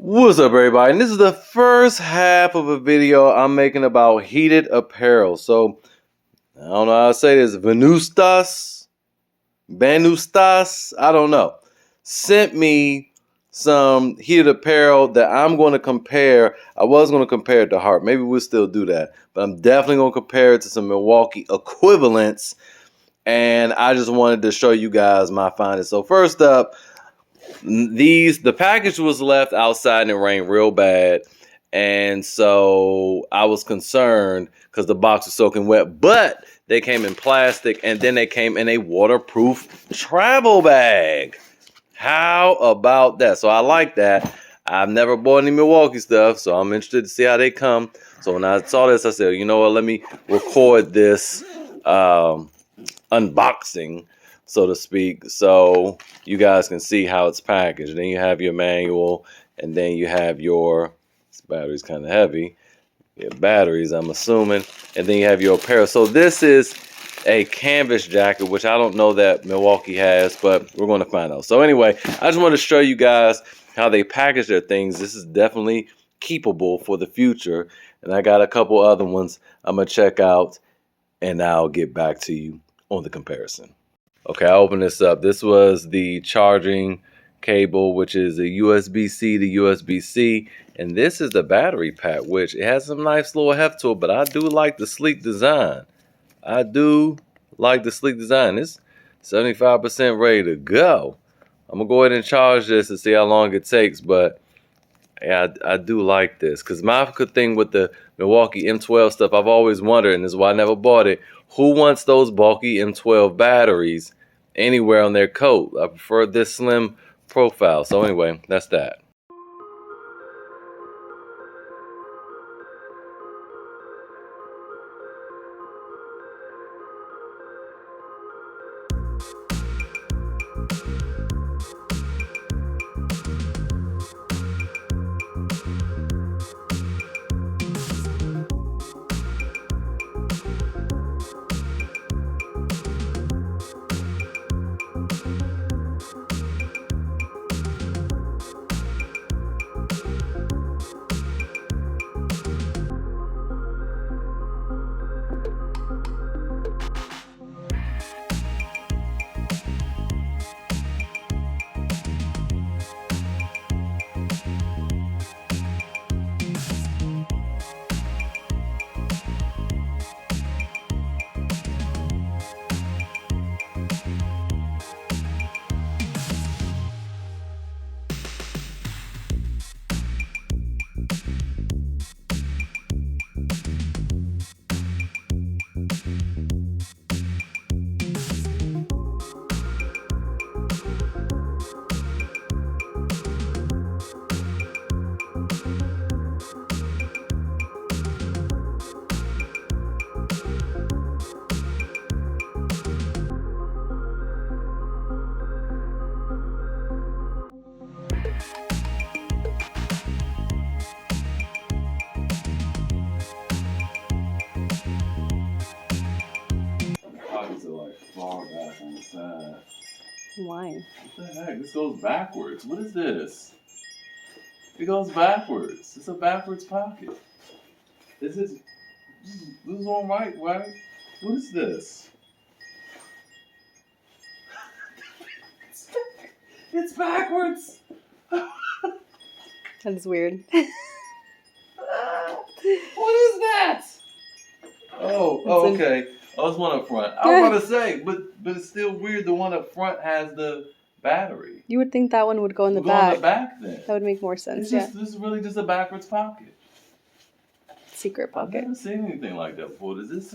What's up, everybody? And this is the first half of a video I'm making about heated apparel. So, I don't know how to say this. Venustas, I don't know. Sent me some heated apparel that I'm going to compare. I was going to compare it to Hart. Maybe we'll still do that. But I'm definitely going to compare it to some Milwaukee equivalents. And I just wanted to show you guys my findings. So first up, the package was left outside and it rained real bad, and so I was concerned because the box was soaking wet. But they came in plastic, and then they came in a waterproof travel bag. How about that? So I like that. I've never bought any Milwaukee stuff, so I'm interested to see how they come. So when I saw this, I said, you know what, let me record this unboxing, so to speak, so you guys can see how it's packaged. Then you have your manual, and then you have your, this battery's kind of heavy, your batteries, I'm assuming, and then you have your apparel. So this is a canvas jacket, which I don't know that Milwaukee has, but we're going to find out. So anyway, I just want to show you guys how they package their things. This is definitely keepable for the future, and I got a couple other ones I'm going to check out, and I'll get back to you on the comparison. Okay, I opened this up. This was the charging cable, which is a USB-C to USB-C, and this is the battery pack, which it has some nice little heft to it, but I do like the sleek design. It's 75% ready to go. I'm gonna go ahead and charge this and see how long it takes, but yeah, I do like this, because my thing with the Milwaukee M12 stuff, I've always wondered, and this is why I never bought it, who wants those bulky M12 batteries anywhere on their coat? I prefer this slim profile. So anyway, that's that. Pockets are like far back on the side. Why? What the heck? This goes backwards. What is this? It goes backwards. It's a backwards pocket. This is all right? What is this? It's backwards. That is weird. What is that? Oh, okay. Oh, it's one up front. I was about to say, but it's still weird. The one up front has the battery. You would think that one would go in the Go back. in the back then. That would make more sense. This is really just a backwards pocket. Secret I've pocket. never seen anything like that before. Does this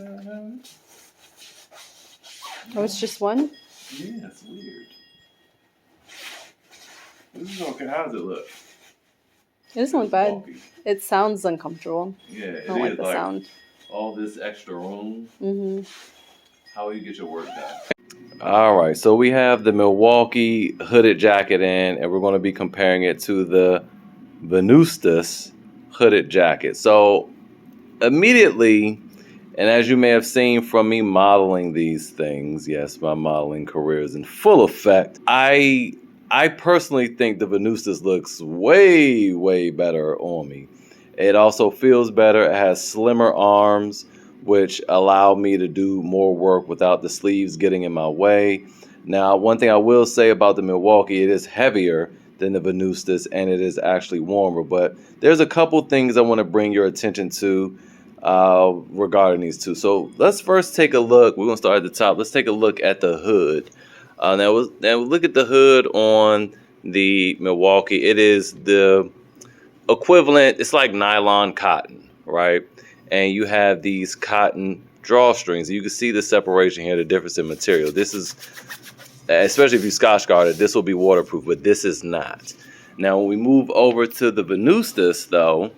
Oh, it's just one? Yeah, it's weird. This is okay. How does it look? It doesn't look bad. Bulky. It sounds uncomfortable. Yeah, it I don't is like the sound. All this extra room. Mm-hmm. How will you get your work done? All right, so we have the Milwaukee hooded jacket in, and we're going to be comparing it to the Venustas hooded jacket. So immediately, and as you may have seen from me modeling these things, yes, my modeling career is in full effect. I I personally think the Venustas looks way, way better on me. It also feels better. It has slimmer arms, which allow me to do more work without the sleeves getting in my way. Now, one thing I will say about the Milwaukee, it is heavier than the Venustas, and it is actually warmer. But there's a couple things I want to bring your attention to regarding these two. So let's first take a look. We're going to start at the top. Let's take a look at the hood. Now look at the hood on the Milwaukee. It is the equivalent. It's like nylon cotton, right? And you have these cotton drawstrings. You can see the separation here, the difference in material. This is, especially if you Scotch guard it, this will be waterproof, but this is not. Now, when we move over to the Venustas, though,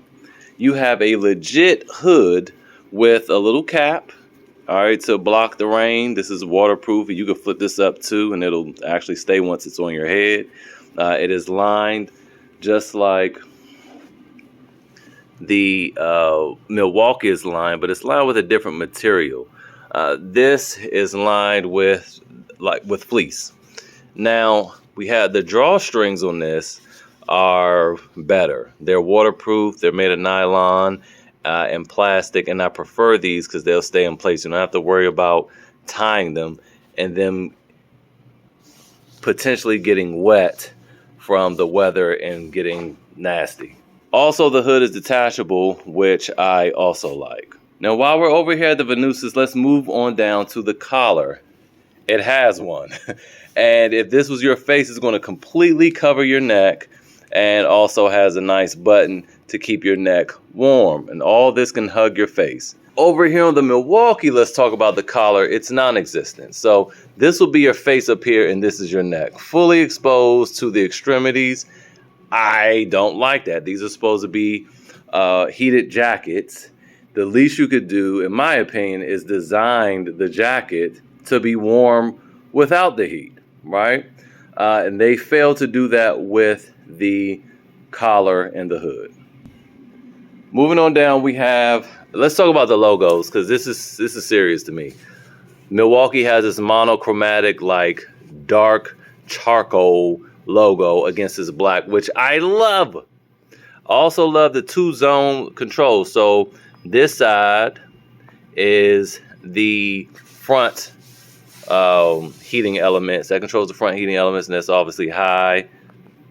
you have a legit hood with a little cap, all right, to block the rain. This is waterproof. You can flip this up too, and it'll actually stay once it's on your head. It is lined just like the Milwaukee is lined, but it's lined with a different material. This is lined with fleece. Now, we have the drawstrings on this are better. They're waterproof. They're made of nylon and plastic, and I prefer these because they'll stay in place. You don't have to worry about tying them and them potentially getting wet from the weather and getting nasty. Also, the hood is detachable, which I also like. Now, while we're over here at the Venustas, let's move on down to the collar. It has one. And if this was your face, it's going to completely cover your neck, and also has a nice button to keep your neck warm. And all this can hug your face. Over here on the Milwaukee, let's talk about the collar. It's non-existent. So this will be your face up here, and this is your neck. Fully exposed to the extremities. I don't like that. These are supposed to be heated jackets. The least you could do, in my opinion, is design the jacket to be warm without the heat, right? And they failed to do that with the collar and the hood. Moving on down, we have, let's talk about the logos, because this is serious to me. Milwaukee has this monochromatic, like dark charcoal logo against this black, which I love. Also love the 2-zone control. So this side is the front heating elements. That controls the front heating elements, and that's obviously high,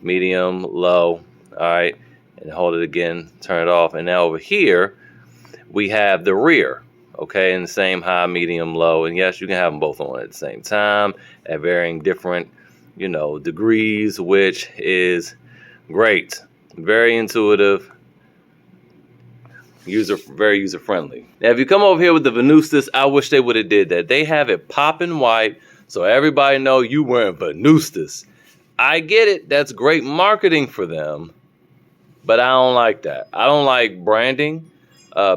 medium, low. All right, and hold it again, turn it off. And now over here, we have the rear, okay, in the same high, medium, low. And yes, you can have them both on at the same time at varying different, degrees, which is great. Very intuitive, very user-friendly. Now, if you come over here with the Venustas, I wish they would have did that. They have it popping white, so everybody know you wearing Venustas. I get it. That's great marketing for them, but I don't like that. I don't like branding,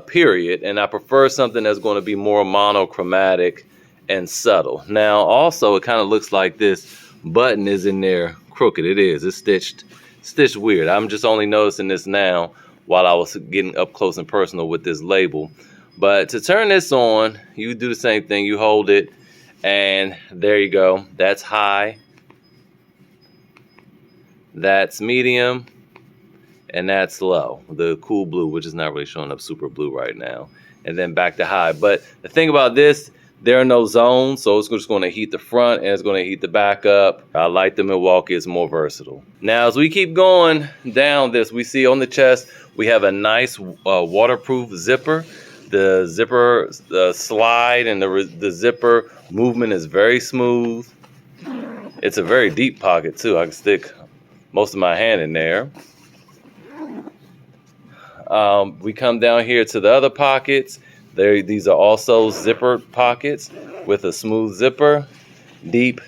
period, and I prefer something that's going to be more monochromatic and subtle. Now, also, it kind of looks like this button is in there crooked. It is. It's stitched weird. I'm just only noticing this now while I was getting up close and personal with this label. But to turn this on, you do the same thing. You hold it, and there you go. That's high. That's medium. And that's low. The cool blue, which is not really showing up super blue right now. And then back to high. But the thing about this, there are no zones, so it's just going to heat the front and it's going to heat the back up. I like the Milwaukee. It's more versatile. Now, as we keep going down this, we see on the chest, we have a nice waterproof zipper. The zipper slide and the zipper movement is very smooth. It's a very deep pocket, too. I can stick most of my hand in there. We come down here to the other pockets. These are also zippered pockets with a smooth zipper, deep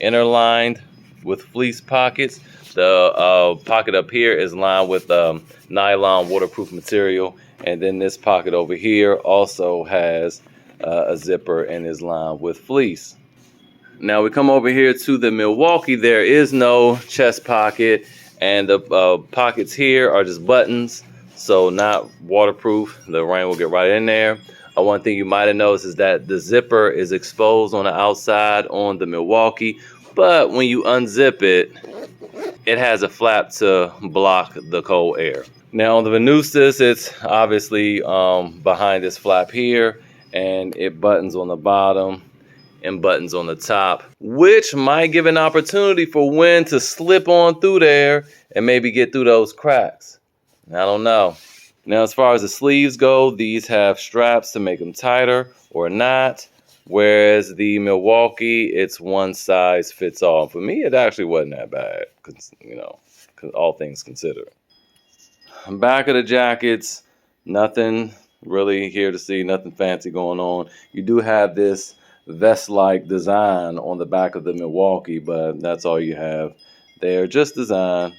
interlined with fleece pockets. The pocket up here is lined with nylon waterproof material, and then this pocket over here also has a zipper and is lined with fleece. Now we come over here to the Milwaukee. There is no chest pocket, and the pockets here are just buttons. So not waterproof. The rain will get right in there. One thing you might have noticed is that the zipper is exposed on the outside on the Milwaukee. But when you unzip it, it has a flap to block the cold air. Now on the Venustas, it's obviously behind this flap here, and it buttons on the bottom and buttons on the top, which might give an opportunity for wind to slip on through there and maybe get through those cracks. I don't know. Now, as far as the sleeves go, these have straps to make them tighter or not, whereas the Milwaukee, it's one size fits all. For me, it actually wasn't that bad, you know, all things considered. Back of the jackets, nothing really here to see, nothing fancy going on. You do have this vest-like design on the back of the Milwaukee, but that's all you have there, just design.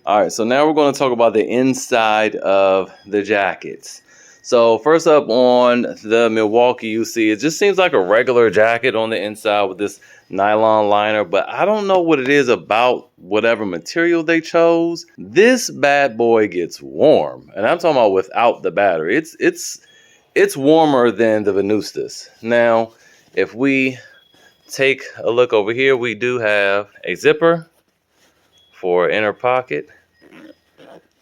All right, so now we're going to talk about the inside of the jackets. So first up on the Milwaukee, you see it just seems like a regular jacket on the inside with this nylon liner, but I don't know what it is about whatever material they chose. This bad boy gets warm, and I'm talking about without the battery. It's warmer than the Venustas. Now, if we take a look over here, we do have a zipper for inner pocket.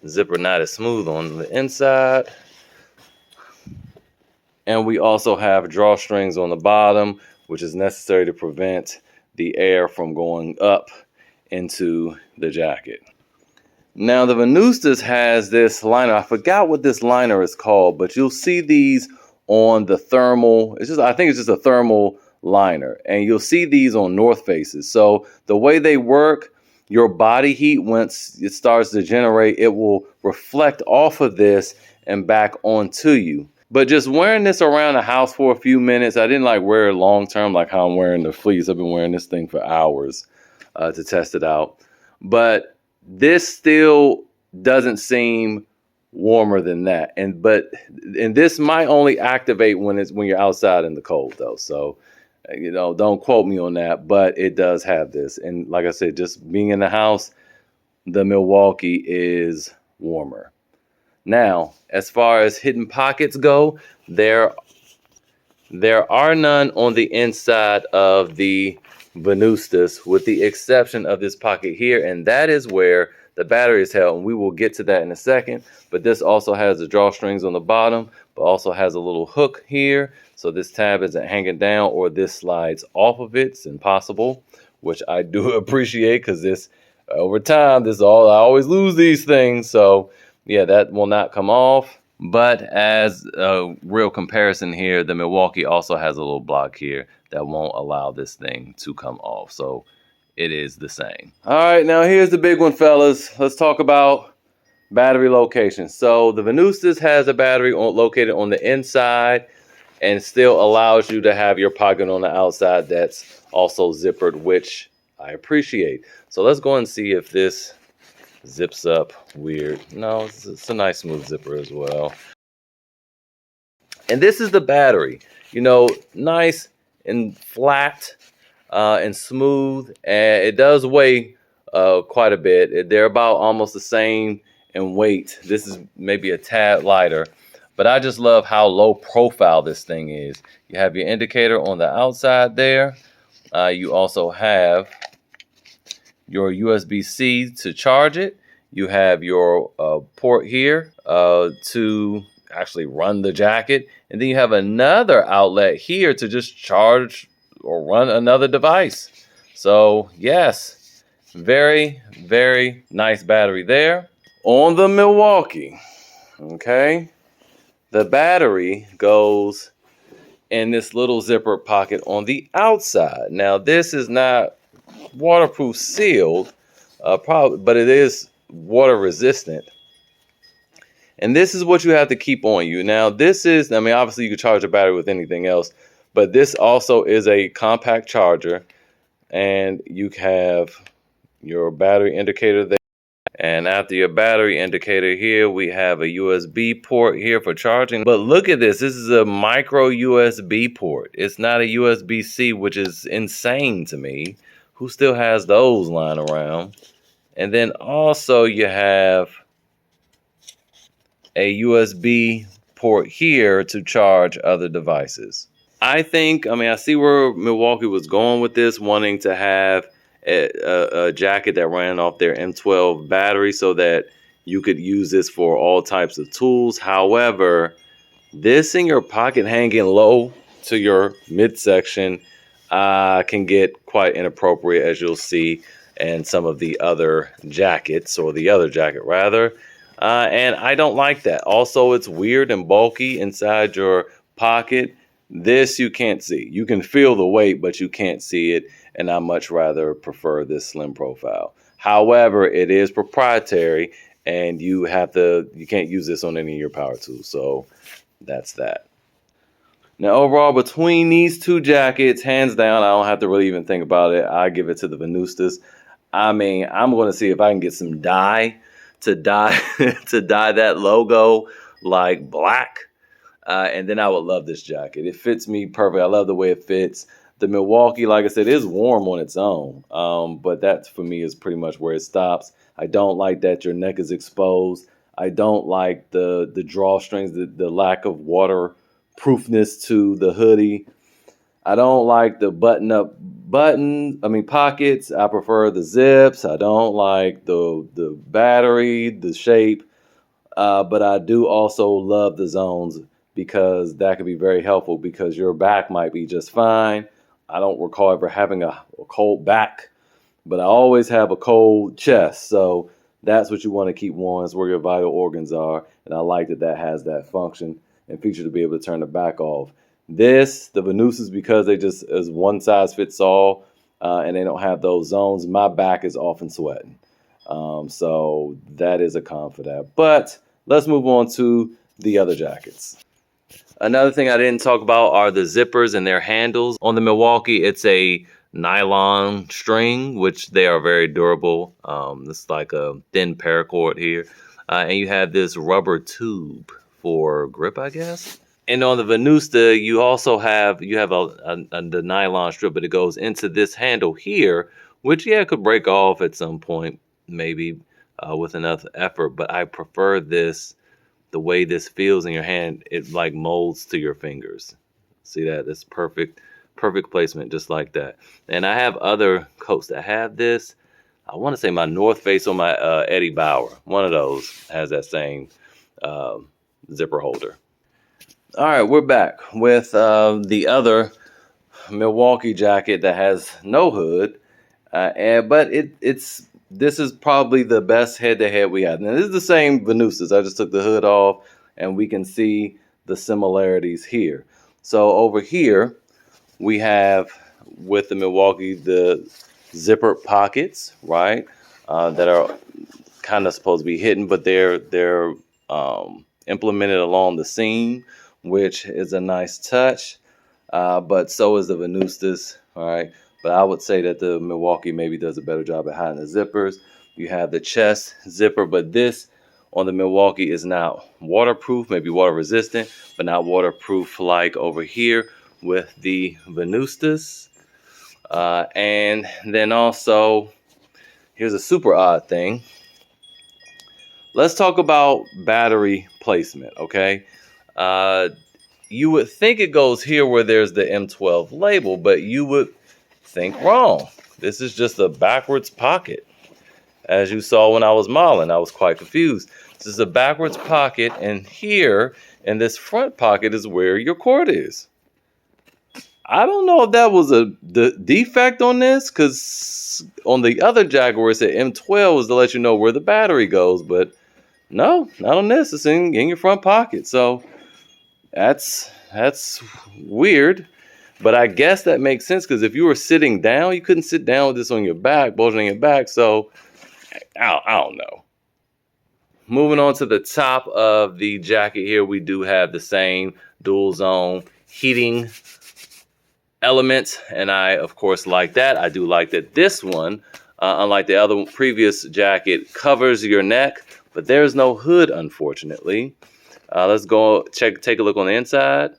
Zipper not as smooth on the inside. And we also have drawstrings on the bottom, which is necessary to prevent the air from going up into the jacket. Now the Venustas has this liner. I forgot what this liner is called, but you'll see these on the thermal. I think it's just a thermal liner, and you'll see these on North Faces. So the way they work, your body heat, once it starts to generate, it will reflect off of this and back onto you. But just wearing this around the house for a few minutes, I didn't like wear it long term like how I'm wearing the fleece. I've been wearing this thing for hours to test it out. But this still doesn't seem warmer than that. And this might only activate when you're outside in the cold though. So, you know, don't quote me on that, but it does have this. And like I said, just being in the house, the Milwaukee is warmer. Now, as far as hidden pockets go, there are none on the inside of the Venustas, with the exception of this pocket here, and that is where the battery is held, and we will get to that in a second. But this also has the drawstrings on the bottom, but also has a little hook here, so this tab isn't hanging down or this slides off of it. It's impossible, which I do appreciate, because this over time, I always lose these things, so yeah, that will not come off. But as a real comparison here, the Milwaukee also has a little block here that won't allow this thing to come off. So it is the same. All right, now here's the big one, fellas. Let's talk about battery location. So the Venustas has a battery located on the inside and still allows you to have your pocket on the outside that's also zippered, which I appreciate. So let's go and see if this zips up weird. No, it's a nice smooth zipper as well. And this is the battery, you know, nice and flat and smooth, and it does weigh quite a bit. They're about almost the same in weight. This is maybe a tad lighter, but I just love how low profile this thing is. You have your indicator on the outside there. You also have your USB-C to charge it. You have your port here to actually run the jacket. And then you have another outlet here to just charge or run another device. So yes, very, very nice battery there. On the Milwaukee, okay, the battery goes in this little zipper pocket on the outside. Now this is not waterproof sealed, but it is water resistant. And this is what you have to keep on you. Now this is, I mean, obviously you can charge a battery with anything else, but this also is a compact charger, and you have your battery indicator there. And after your battery indicator here, we have a USB port here for charging. But look at this. This is a micro USB port. It's not a USB-C, which is insane to me. Who still has those lying around? And then also you have a USB port here to charge other devices. I see where Milwaukee was going with this, wanting to have a jacket that ran off their M12 battery so that you could use this for all types of tools. However, this in your pocket hanging low to your midsection can get quite inappropriate, as you'll see in some of the other jackets, or the other jacket rather. And I don't like that. Also, it's weird and bulky inside your pocket. This you can't see. You can feel the weight, but you can't see it. And I much rather prefer this slim profile. However, it is proprietary, and you can't use this on any of your power tools. So that's that. Now, overall, between these two jackets, hands down, I don't have to really even think about it. I give it to the Venustas. I mean, I'm going to see if I can get some dye to dye to dye that logo like black, and then I would love this jacket. It fits me perfect. I love the way it fits. The Milwaukee, like I said, is warm on its own, but that for me is pretty much where it stops. I don't like that your neck is exposed. I don't like the drawstrings, the lack of waterproofness to the hoodie. I don't like the pockets. I prefer the zips. I don't like the battery, the shape. But I do also love the zones, because that can be very helpful, because your back might be just fine. I don't recall ever having a cold back, but I always have a cold chest. So that's what you want to keep warm. It's where your vital organs are. And I like that has that function and feature to be able to turn the back off. The Venustas, because they just is one size fits all, and they don't have those zones, my back is often sweating. So that is a con for that. But let's move on to the other jackets. Another thing I didn't talk about are the zippers and their handles. On the Milwaukee, it's a nylon string, which they are very durable. It's like a thin paracord here. And you have this rubber tube for grip, I guess. And on the Venusta, you also have the nylon strip, but it goes into this handle here, which could break off at some point, maybe with enough effort. But I prefer this, the way this feels in your hand. It like molds to your fingers. See that? It's perfect placement, just like that. And I have other coats that have this. I want to say my North Face or my Eddie Bauer. One of those has that same zipper holder. All right, we're back with the other Milwaukee jacket that has no hood, but this is probably the best head-to-head we have. Now, this is the same Venustas. I just took the hood off, and we can see the similarities here. So over here, we have, with the Milwaukee, the zipper pockets, right, that are kind of supposed to be hidden, but they're implemented along the seam, which is a nice touch. But so is the Venustas, all right. But I would say that the Milwaukee maybe does a better job at hiding the zippers. You have the chest zipper, but this on the Milwaukee is not waterproof, maybe water resistant, but not waterproof like over here with the Venustas. And then also, here's a super odd thing. Let's talk about battery placement, okay? You would think it goes here where there's the M12 label, but you would think wrong. This is just a backwards pocket. As you saw when I was modeling, I was quite confused. This is a backwards pocket, and here in this front pocket is where your cord is. I don't know if that was the defect on this, because on the other Jaguar it said M12 is to let you know where the battery goes, but no, not on this. It's in your front pocket. So that's weird, but I guess that makes sense, because if you were sitting down, you couldn't sit down with this on your back, bulging on your back. So I don't know. Moving on to the top of the jacket here, we do have the same dual zone heating elements, and I of course like that. I do like that this one, unlike the other previous jacket, covers your neck, but there's no hood, unfortunately. Let's go take a look on the inside.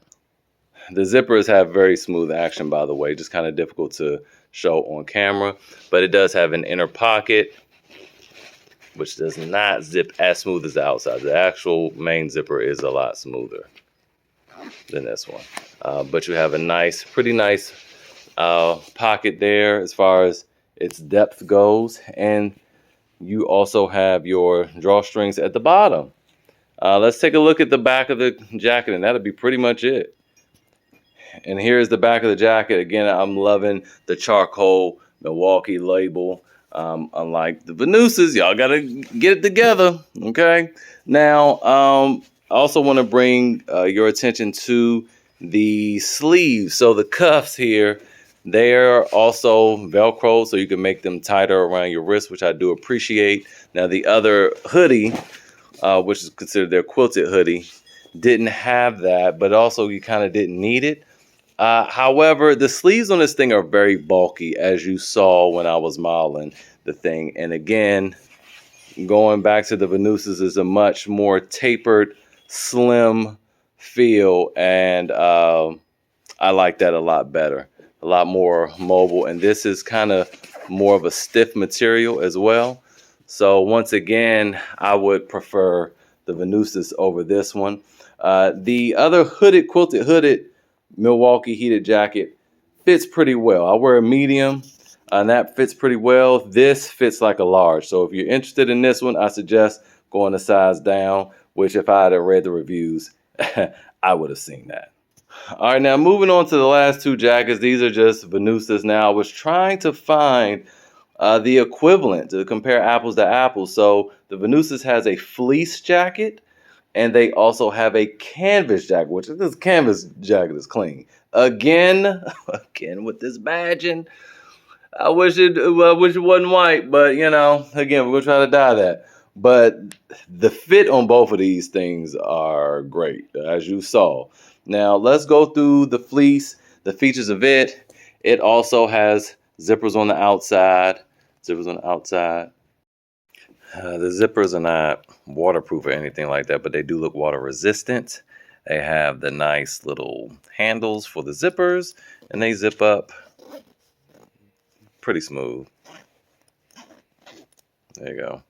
The zippers have very smooth action, by the way, just kind of difficult to show on camera, but it does have an inner pocket, which does not zip as smooth as the outside. The actual main zipper is a lot smoother than this one. But you have a pretty nice pocket there as far as its depth goes. And you also have your drawstrings at the bottom. Let's take a look at the back of the jacket, and that'll be pretty much it. And here's the back of the jacket. Again, I'm loving the charcoal Milwaukee label. Unlike the Venustas, y'all gotta get it together, okay? Now, I also want to bring your attention to the sleeves. So the cuffs here, they're also Velcro, so you can make them tighter around your wrist, which I do appreciate. Now, the other hoodie, which is considered their quilted hoodie, didn't have that, but also you kind of didn't need it. However, the sleeves on this thing are very bulky, as you saw when I was modeling the thing. And again, going back to the Venustas, is a much more tapered, slim feel. And I like that a lot better, a lot more mobile. And this is kind of more of a stiff material as well. So once again, I would prefer the Venustas over this one. The other quilted hooded Milwaukee heated jacket fits pretty well. I wear a medium, and that fits pretty well. This fits like a large. So if you're interested in this one, I suggest going a size down, which if I had read the reviews, I would have seen that. All right, now moving on to the last two jackets. These are just Venustas. Now, I was trying to find the equivalent to compare apples to apples. So the Venustas has a fleece jacket, and they also have a canvas jacket, which this canvas jacket is clean. Again with this badging. I wish it wasn't white, but again, we're gonna try to dye that. But the fit on both of these things are great, as you saw. Now let's go through the fleece, the features of it. It also has zippers on the outside. The zippers are not waterproof or anything like that, but they do look water resistant. They have the nice little handles for the zippers, and they zip up pretty smooth. There you go.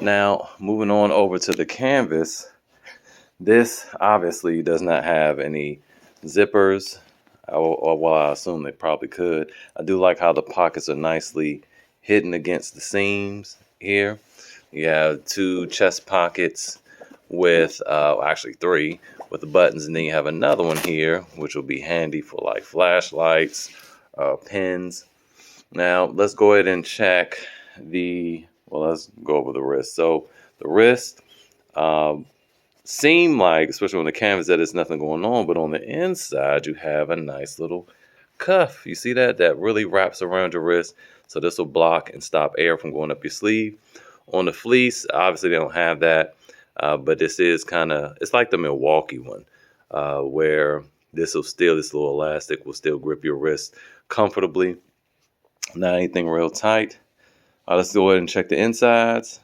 Now, moving on over to the canvas, this obviously does not have any zippers. Well, I assume they probably could. I do like how the pockets are nicely hidden against the seams here. You have two chest pockets with, actually three, with the buttons, and then you have another one here, which will be handy for like flashlights, pins. Now, let's go ahead and check let's go over the wrist. So the wrist seem like, especially on the canvas, that there's nothing going on, but on the inside, you have a nice little cuff. You see that? That really wraps around your wrist. So this will block and stop air from going up your sleeve. On the fleece, obviously they don't have that, but this is it's like the Milwaukee one, where this little elastic will still grip your wrist comfortably. Not anything real tight. Let's go ahead and check the insides.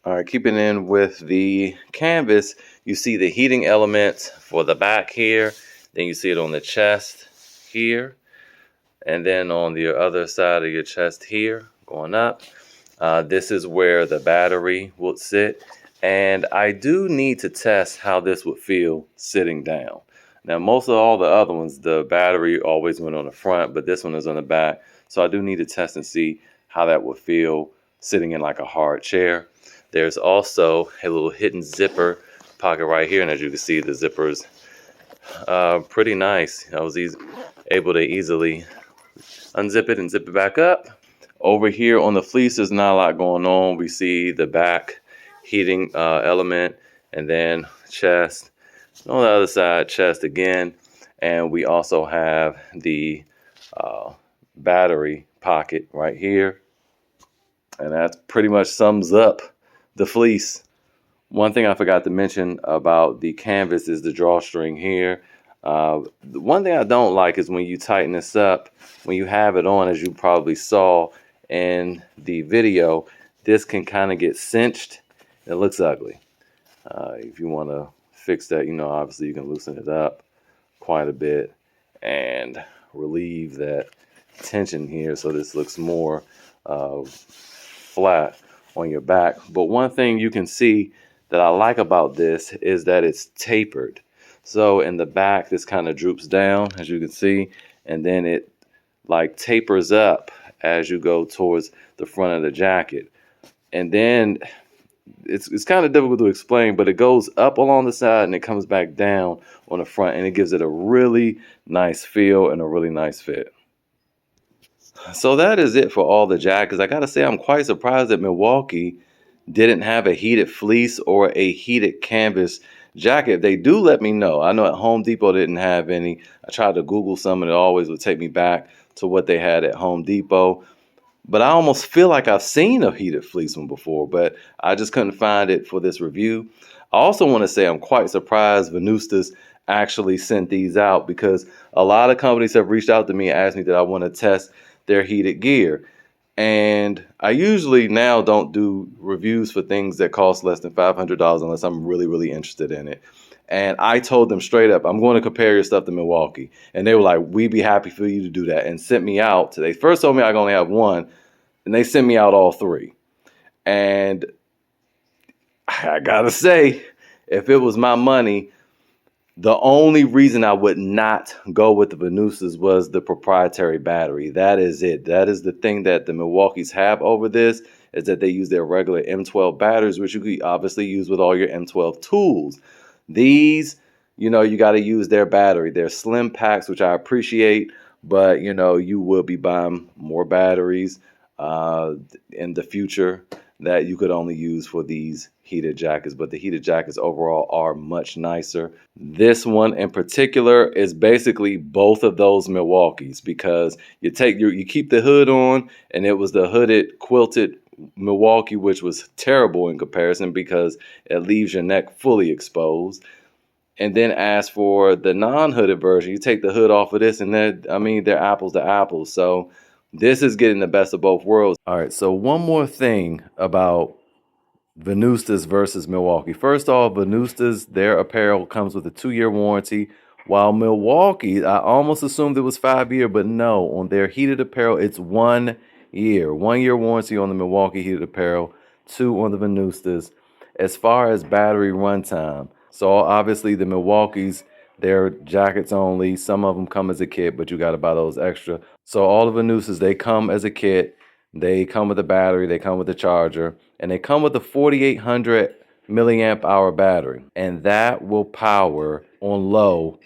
All right, keeping in with the canvas, you see the heating element for the back here. Then you see it on the chest here. And then on the other side of your chest here, going up. This is where the battery would sit. And I do need to test how this would feel sitting down. Now, most of all the other ones, the battery always went on the front, but this one is on the back. So I do need to test and see how that would feel sitting in like a hard chair. There's also a little hidden zipper pocket right here. And as you can see, the zipper's pretty nice. I was able to easily unzip it and zip it back up. Over here on the fleece, there's not a lot going on. We see the back heating element, and then chest. On the other side, chest again. And we also have the battery pocket right here. And that pretty much sums up the fleece. One thing I forgot to mention about the canvas is the drawstring here. The one thing I don't like is when you tighten this up, when you have it on, as you probably saw in the video, this can kind of get cinched. It looks ugly. If you want to fix that, obviously you can loosen it up quite a bit and relieve that tension here so this looks more flat on your back. But one thing you can see that I like about this is that it's tapered. So in the back, this kind of droops down, as you can see, and then it like tapers up as you go towards the front of the jacket. And then it's kind of difficult to explain, but it goes up along the side and it comes back down on the front, and it gives it a really nice feel and a really nice fit. So that is it for all the jackets. I gotta say, I'm quite surprised that Milwaukee didn't have a heated fleece or a heated canvas jacket. They do let me know. I know at Home Depot didn't have any. I tried to Google some and it always would take me back to what they had at Home Depot. But I almost feel like I've seen a heated fleece one before, but I just couldn't find it for this review. I also want to say I'm quite surprised Venustas actually sent these out, because a lot of companies have reached out to me and asked me that I want to test their heated gear. And I usually now don't do reviews for things that cost less than $500 unless I'm really, really interested in it. And I told them straight up, I'm going to compare your stuff to Milwaukee. And they were like, we'd be happy for you to do that, and sent me out. They first told me I only have one, and they sent me out all three. And I gotta say, if it was my money, the only reason I would not go with the Venustas was the proprietary battery. That is it. That is the thing that the Milwaukees have over this, is that they use their regular M12 batteries, which you could obviously use with all your M12 tools. These, you got to use their battery. They're slim packs, which I appreciate, but, you will be buying more batteries in the future that you could only use for these heated jackets. But the heated jackets overall are much nicer. This one in particular is basically both of those Milwaukees, because you keep the hood on, and it was the hooded quilted Milwaukee, which was terrible in comparison because it leaves your neck fully exposed. And then as for the non-hooded version, you take the hood off of this, and they're apples to apples. So this is getting the best of both worlds. All right, so one more thing about Venustas versus Milwaukee. First off, Venustas, their apparel comes with a 2-year warranty, while Milwaukee, I almost assumed it was 5-year, but no, on their heated apparel, it's 1 year. 1-year warranty on the Milwaukee heated apparel, 2 on the Venustas. As far as battery runtime, so obviously the Milwaukees, they're jackets only. Some of them come as a kit, but you got to buy those extra. So all the Venustas, they come as a kit. They come with a battery, they come with a charger, and they come with a 4,800 milliamp hour battery. And that will power on low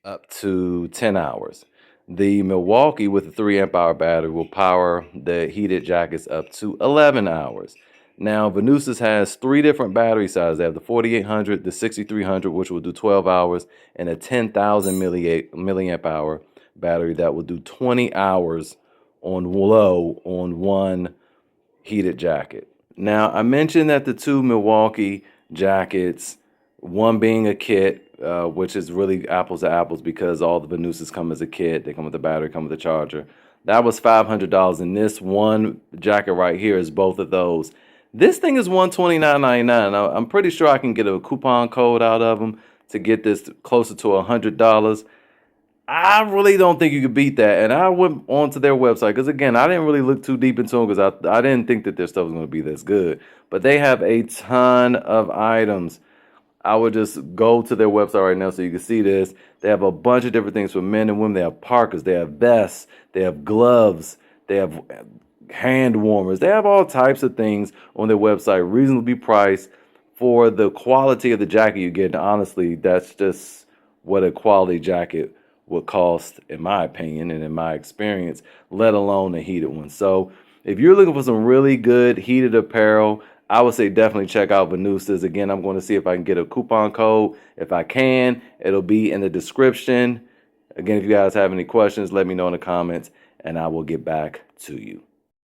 up to 10 hours. The Milwaukee with a 3 amp hour battery will power the heated jackets up to 11 hours. Now, Venustas has 3 different battery sizes. They have the 4,800, the 6,300, which will do 12 hours, and a 10,000 milliamp hour battery that will do 20 hours on low on one heated jacket. Now, I mentioned that the 2 Milwaukee jackets, one being a kit, which is really apples to apples because all the Venustas come as a kit. They come with the battery, come with the charger. That was $500, and this one jacket right here is both of those. This thing is $129.99. I'm pretty sure I can get a coupon code out of them to get this closer to $100. I really don't think you could beat that. And I went onto their website because, again, I didn't really look too deep into them because I didn't think that their stuff was going to be this good. But they have a ton of items. I would just go to their website right now so you can see this. They have a bunch of different things for men and women. They have parkas, they have vests, they have gloves, they have hand warmers. They have all types of things on their website, reasonably priced for the quality of the jacket you get. And honestly, that's just what a quality jacket would cost, in my opinion and in my experience, let alone a heated one. So if you're looking for some really good heated apparel, I would say definitely check out Venustas. Again, I'm going to see if I can get a coupon code. If I can, it'll be in the description. Again, if you guys have any questions, let me know in the comments, and I will get back to you.